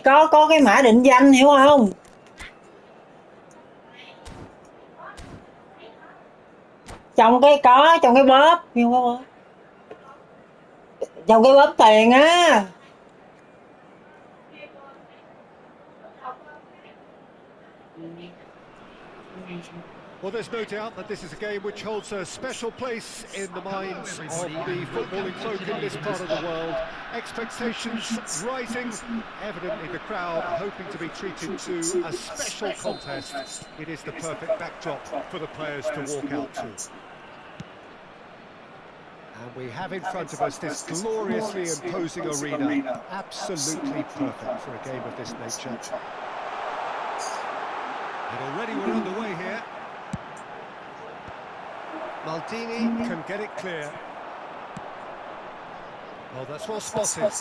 Có cái mã định danh hiểu không? Trong cái bóp, nhưng có bóp. Trong cái bóp tiền á. Well, there's no doubt that this is a game which holds a special place in the minds of the footballing folk in this part of the world. Expectations rising, evidently the crowd hoping to be treated to a special contest. It is the perfect backdrop for the players to walk out to. And we have in front of us this gloriously imposing arena. Absolutely perfect for a game of this nature. And already we're underway here. Maldini can get it clear. Oh, that's well spotted.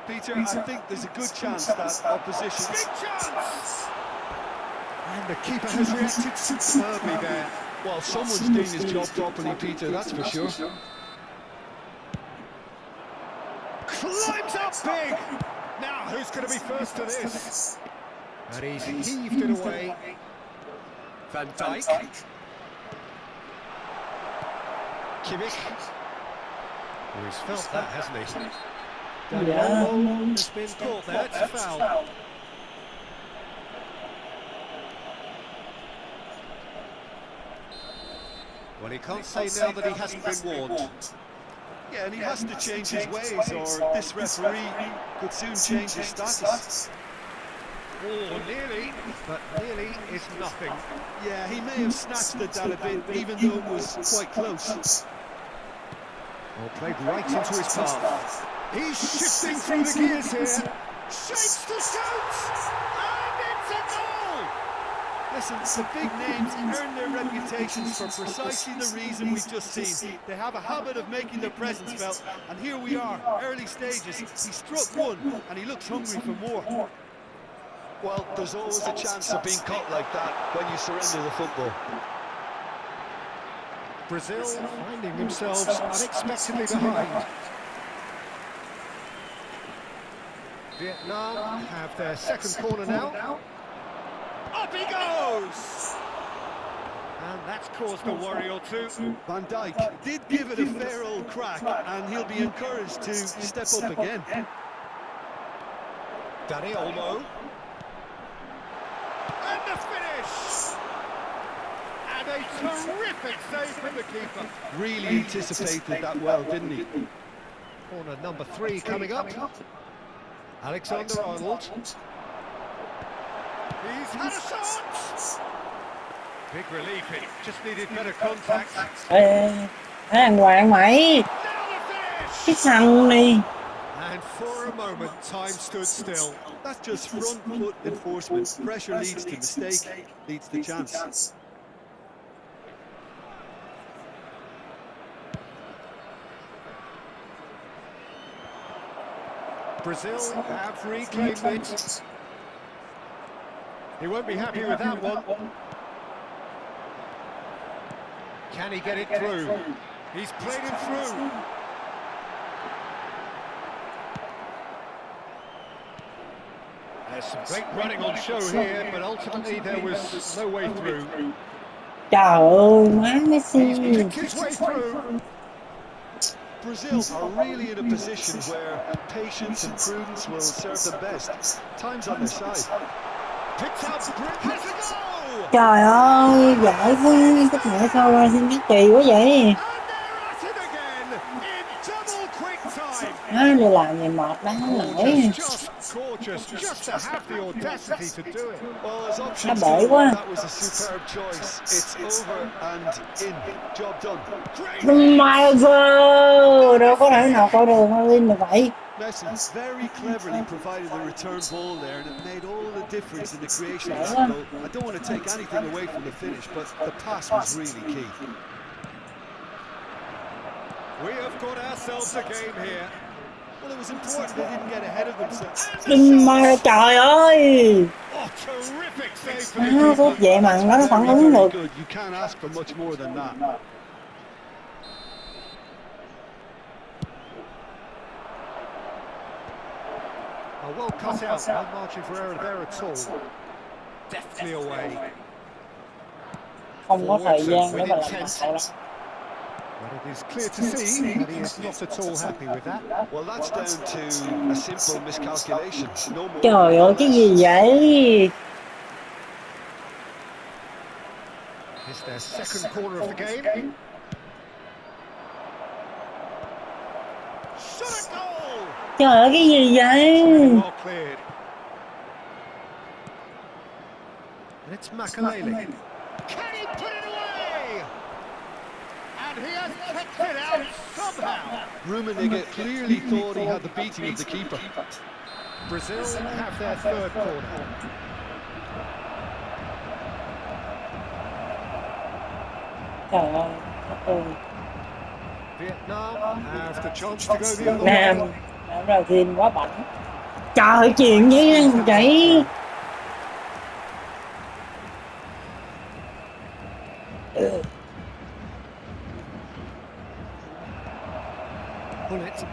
Peter, I think there's a good chance that opposition... Big chance! And the keeper has reacted superbly there. Well, someone's doing his job properly, Peter, that's for sure. Climbs up big! Now, who's going to be first to this? And he's heaved it away. Van Dijk. Kimmich. Oh, he's felt that, hasn't he? Daniel has been caught there, it's a foul. Well, he can't say now that he hasn't been warned. Yeah, and he has to change his ways, or this referee could soon change his status. Oh, nearly, but nearly is nothing. Yeah, he may have snatched at that a bit, even though it was quite close. Oh, played right into his path. He's shifting through the gears here. Shapes to shoot! And it's a goal! Listen, the big names earn their reputations for precisely the reason we've just seen. They have a habit of making their presence felt, and here we are, early stages. He struck one, and he looks hungry for more. Well, there's always a chance of being caught like that when you surrender the football. Brazil finding themselves unexpectedly behind. Vietnam have their second corner now. Up he goes! And that's caused a worry or two. Van Dijk did give it a fair old crack, and he'll be encouraged to step up again. Dani Olmo. And the finish! And a terrific save from the keeper. Really anticipated that well, didn't he? Corner number 3 coming up. Alexander-Arnold. He's had a shot! Big relief, it just needed better contact. Ê, thằng Hoàng mày, Now the finish! cái thằng này. And for a moment, time stood still. That's just front foot enforcement. Pressure leads to mistake, leads to chance. Brazil have reclaimed it. He won't be happy with that one. Can he get it through? He's played it through. There's some great running on show here, but ultimately there was no way through. Trời ơi, má Messi. He's picked his way through. Brazil are really in a position where patience and prudence will serve them best. Time's on their side. Picked out, has a goal! Trời ơi, giỏi quá, cái mẹ sao ra xin biết kỳ quá vậy? And they're at it again in double quick time. Má đi làm gì mệt lắm nổi. Just gorgeous, just to have the audacity to do it. Well, as options bể go, quá. that was a superb choice. It's over and in. Job done. Great. My God, đâu có thể nào coi đường Marlin được vậy. Messi very cleverly provided the return ball there, and it made all the difference in the creation of that goal. I don't want to take anything away from the finish, but the pass was really key. We have got ourselves a game here. Well, it was important they didn't get ahead of themselves. Mà trời ơi. Oh, terrific save for Má the tốt keeper. vậy mà nó phản Very, ứng very được. good. You can't ask for much more than that. Oh, well cut out, no margin for error there at all. Deftly away. Không có thời Forwards gian and để with mà làm intent. hậu lắm. But it is clear to see that he is not at all happy with that. Well, that's down to a simple miscalculation. No more, Trời no ơi, cái gì less. vậy? It's their second corner of the game. Shot at goal! Trời ơi, cái gì vậy? Really well cleared. And it's Makalele. Can he put it away? And he has kept it out somehow. Rummenigge clearly thought he had the beating of the keeper. Brazil have their third corner. Trời ơi, ừ. Vietnam have the chance to go the other Nam, way. Nam Brazil quá bảnh. Trời ơi, chuyện gì vậy? Pull it.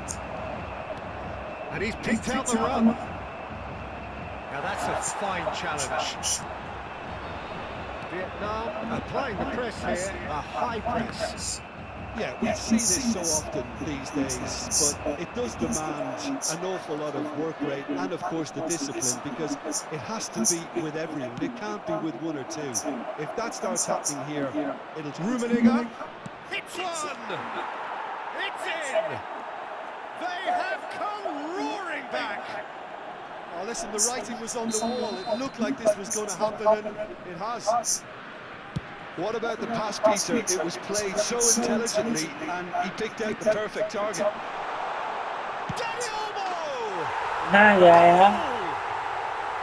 And he's picked out the run. Now that's a fine challenge. Vietnam applying the press here, a high press. Yeah, we see this so often these days, but it does demand an awful lot of work rate and, of course, the discipline, because it has to be with everyone. It can't be with one or two. If that starts happening here, it'll... Rummenigge hits one. It's in. They have come roaring back. Oh, listen, the writing was on the wall. It looked like this was going to happen, and it has. What about the pass, Peter? It was played so intelligently, and he picked out the perfect target. Dani Olmo. Ha về hả?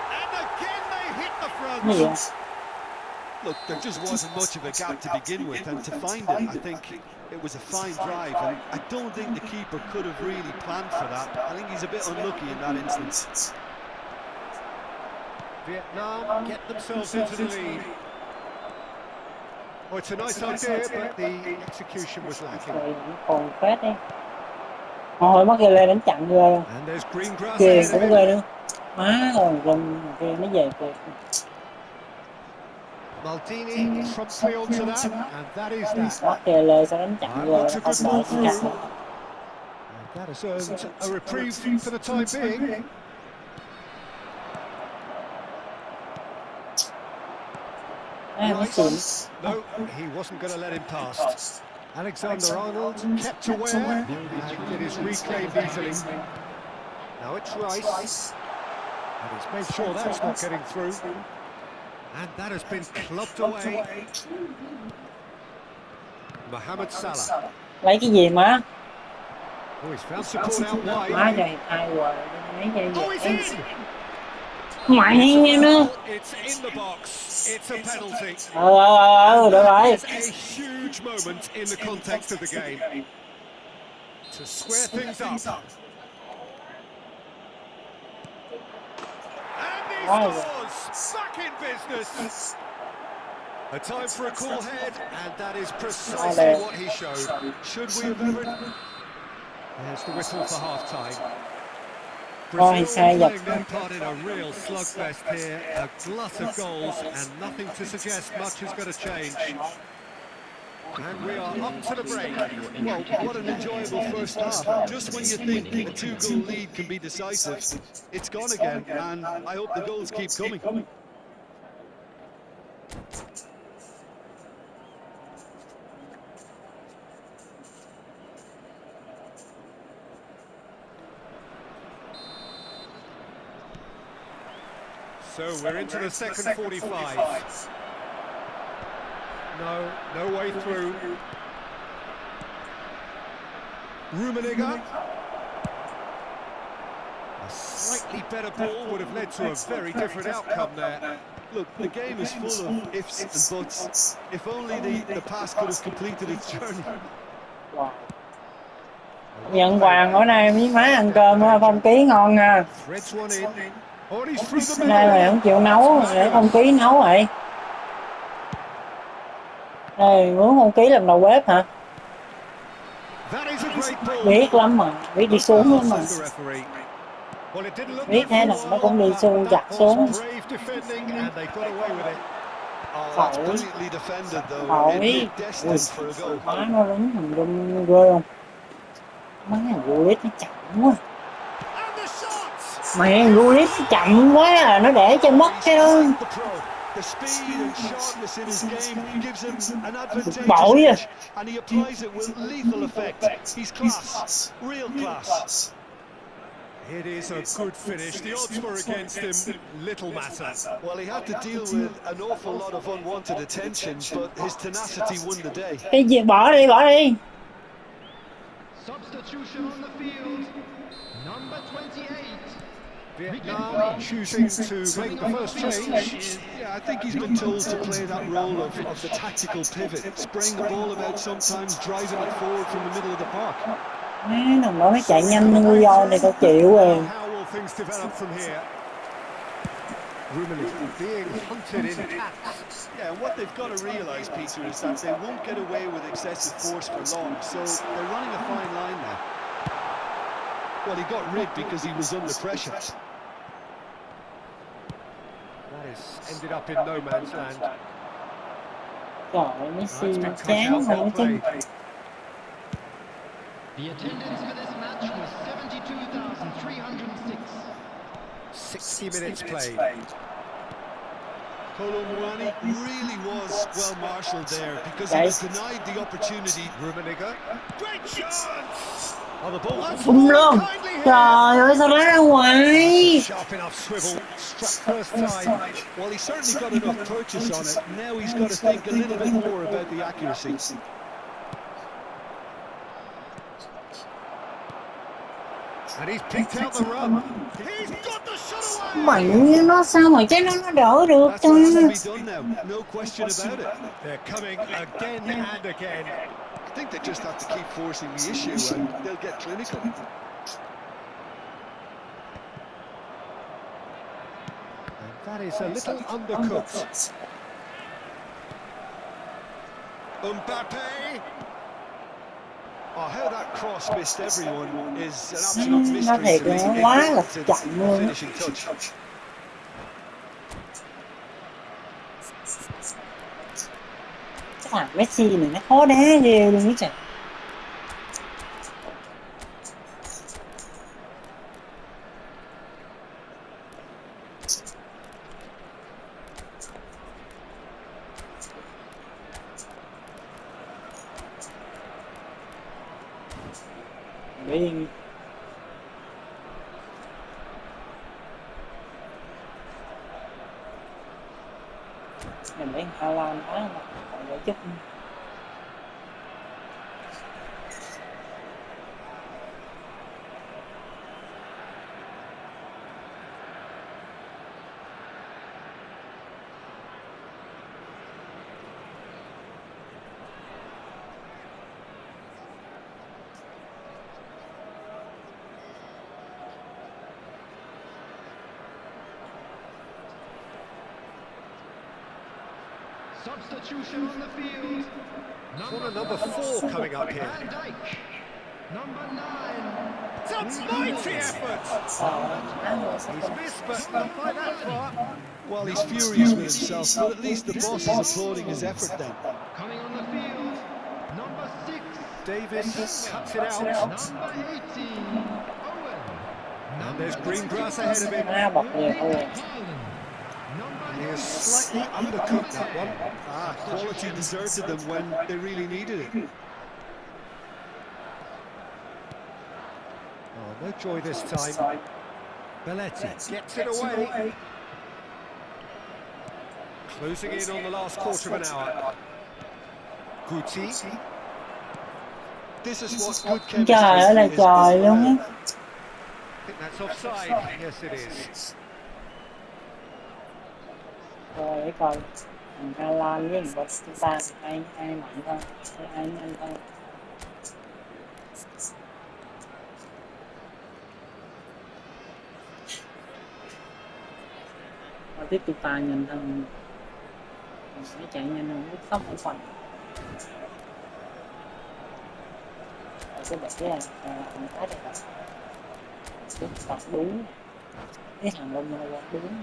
And again they hit the front. Cái gì vậy? Look, there just wasn't much of a gap to begin with, and to find it, I think it was a fine drive, and I don't think the keeper could have really planned for that. I think he's a bit unlucky in that instance. Vietnam get themselves into the lead. Oh, it's a nice idea, but the execution was lacking. Trời, còn phết đi. Thôi mất lên đánh chặn ghê luôn. And there's green grass Kìa ahead of cũng him. ghê nữa. Má rồi rừng kia nó về kìa. Maldini promptly onto that, and that is that. Mất kìa lên sao đánh chặn ghê. Looks a Không good đợi ball cũng chặt through. luôn. And that has earned a reprieve for the time being. Nó xịn. No, he wasn't going to let him pass. Alexander-Arnold kept aware, and it is reclaimed easily. Now it's Rice, and he's made sure that's not getting through. And that has been clubbed away. Mohamed Salah. Lấy cái gì má? Oh, he's found support out Má wide. trời, ai quờ. Lấy cái Oh, he's gì? in! Mày nghe nữa. It's in the box. It's a penalty. Được rồi. It's a huge moment in the context of the game. To square things up. And he scores! Back in business. A time for a cool head, and that is precisely what he showed. Should we have ever... There's the whistle for half-time. Brazil sai dập. playing their part in a real slugfest here, a glut of goals, and nothing to suggest much is going to change. And we are up to the break. Well, what an enjoyable first half. Just when you think a two-goal lead can be decisive, it's gone again, and I hope the goals keep coming. So we're into the second 45. No way through. Rummenigge. A slightly better ball would have led to a very different outcome there. Look, the game is full of ifs and buts. If only the pass could have completed its journey. Nhận quà bữa nay miếng má ăn cơm Phong Ký ngon nha. Threads one in. Oh, he's through the Nay mày middle. không chịu nấu để Phong Ký nấu vậy. Ê, muốn Phong Ký làm đầu bếp hả? That is a great ball. Biết lắm mà, biết đi xuống lắm mà. Says the referee. Well, it didn't look Biết good thế for là a nó cũng while, đi xu but giặt that xuống. was brave defending and they got away with it. Oh, that's Foul. brilliantly defended, though. Foul. It looked destined for a goal. Má nó đứng hình dung ghê không? Má thằng Gullit nó chậm quá. And the shot! Mẹ Gullit nó chậm quá à, nó để cho mất cái đó. The pro. The speed and sharpness in his game gives him an advantageous Bội à. edge, and he applies it with lethal effect. He's class, real class. It is a good finish. The odds were against him. Little matter. Well, he had to deal with an awful lot of unwanted attention, but his tenacity won the day. Cái gì bỏ đi, bỏ đi. Substitution on the field. Number 28. Vietnam choosing to make the first change. Yeah, I think he's been told to play that role of the tactical pivot, spraying the ball about sometimes, driving it forward from the middle of the park. Má thằng đó nó chạy nhanh như ngu do này tao chịu rồi. How will things develop from here? Rummenigge being hunted in packs. Yeah, and what they've got to realise, Peter, is that they won't get away with excessive force for long, so they're running a fine line now. Well, he got rid because he was under pressure. That has ended up in no man's land. Trời ơi, Messi It's been cut chán out, rồi well nói chung. played. The attendance for this match was 72,306. 60 minutes played. Kolo Muani really was well marshalled there because he was denied the opportunity. Rummenigge. Great chance! Oh, the ball. Bung luôn. Kindly here. Trời ơi, sao đá ra ngoài. Sharp enough swivel. Struck first time. Well, he certainly got enough purchase on it. Now he's got to think a little bit more about the accuracy. And he's picked out the run. He's got the shot away. Mạnh nó sao mà cái nó đỡ được That's cho. what has to be done now, no question about it. They're coming again and again. I think they just have to keep forcing the issue and they'll get clinical. And that is a little undercooked. Mbappe! Oh, how that cross missed everyone is an absolute Nó mystery thiệt to me. là It quá là warranted chậm a luôn. finishing touch. Cái thằng Messi này nó khó đá ghê luôn á trời. Biên mình thấy Haaland quá mà còn đỡ chút. Substitution on the field. Corner number 4 coming up here. Van Dijk. Number 9. It's a mighty effort. He's missed, but not by that far. Well, he's furious with himself, but at least the boss is applauding his effort then. Coming on the field. Number 6. Davis cuts it out. Number 18. Owen. And there's green grass ahead of him. Má bật về thôi. He is slightly undercooked that one. Ah, quality deserted them when they really needed it. Oh, no joy this time. Belletti gets it away. Closing in on the last quarter of an hour. Guti. This is what good chemistry Trời ơi là is trời luôn á. about. I think that's offside. Yes, it is. Rồi để coi thằng Haaland với thằng Batista ai mạnh hơn, ai nhanh hơn. Batista nhanh hơn, nó chạy nhanh hơn, nó tốc độ phần. Cái bể là khá đẹp. Tập đúng. cái thằng Long là quá đúng.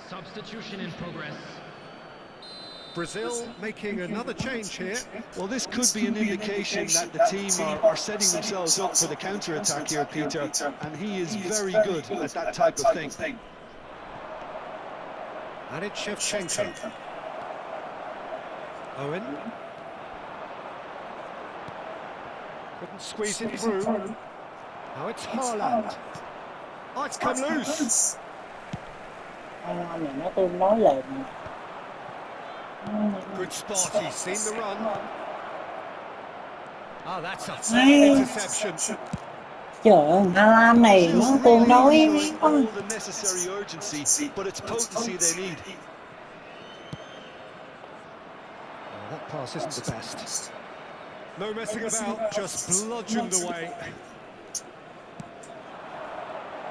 Substitution in progress. Brazil making another change here. Well, this could be an indication that the team are setting themselves up for the counter-attack here, Peter, and he is very good at that type of thing. And it's Shevchenko. Owen. Couldn't squeeze it through. Now it's Haaland. Oh, it's come loose. Anh này nó tương đối là Good spot, he's seen the run. Oh, that's a fine interception. trời ơi, Alan này nó tương đối All the necessary urgency, but it's potency they need. Oh, that pass isn't the best. No messing about, just bludgeoned away.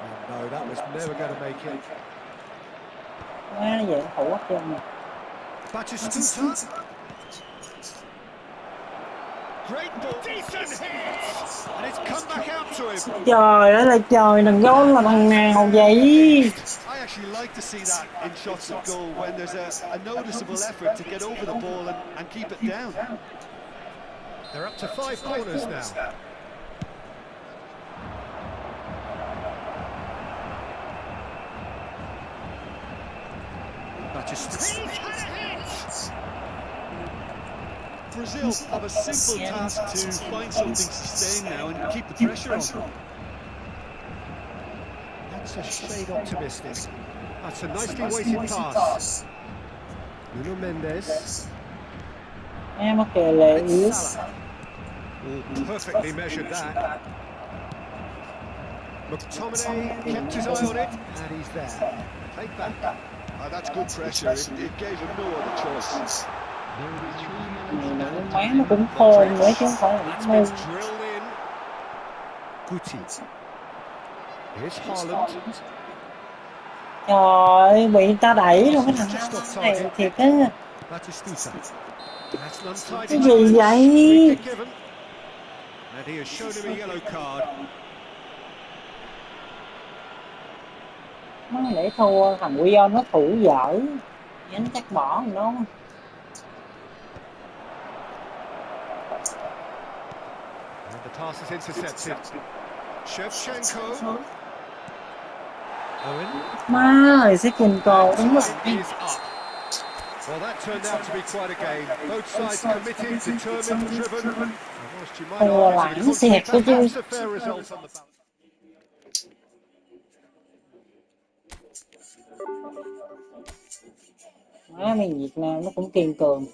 Oh, no, that was never going to make it. quá dễ thủ quá trơn nè. Batistuta. Great ball, decent hit, and it's come back out to him. Trời ơi là trời, đừng gôn là thằng nào vậy? I actually like to see that in shots of goal when there's a noticeable effort to get over the ball and keep it down. They're up to 5 corners now. Brazil have a simple task to find something to sustain now and keep the pressure on. That's a shade optimistic. That's a nicely weighted pass. Nuno Mendes. Em mắc kè lệ yếu. Salah. Oh, perfectly measured that. McTominay kept his eye on it, and he's there. Take back. That's good pressure. It gave him no other choice. Máy nó cũng khôn nữa chứ không phải là That's nó been ngu. drilled in. Guti. Here's Haaland. Trời ơi, bị ta đẩy luôn cái thằng này thiệt á. Batistuta. That's an untidy Cái gì challenge. vậy? Free kick given. And he has shown him a yellow card. Nó để thua thằng Guion nó thủ dở. Vậy nó chắc bỏ rồi đó. And the pass is intercepted. Shevchenko. Owen. Má ơi, sẽ cùng cồ đúng rồi. Time is up. Well, that turned out to be quite a game. Both sides committed, determined, driven. And whilst you might Thua argue lãng that xẹt đó chứ. perhaps a fair result on the balance. Má mình Việt Nam nó cũng kiên cường.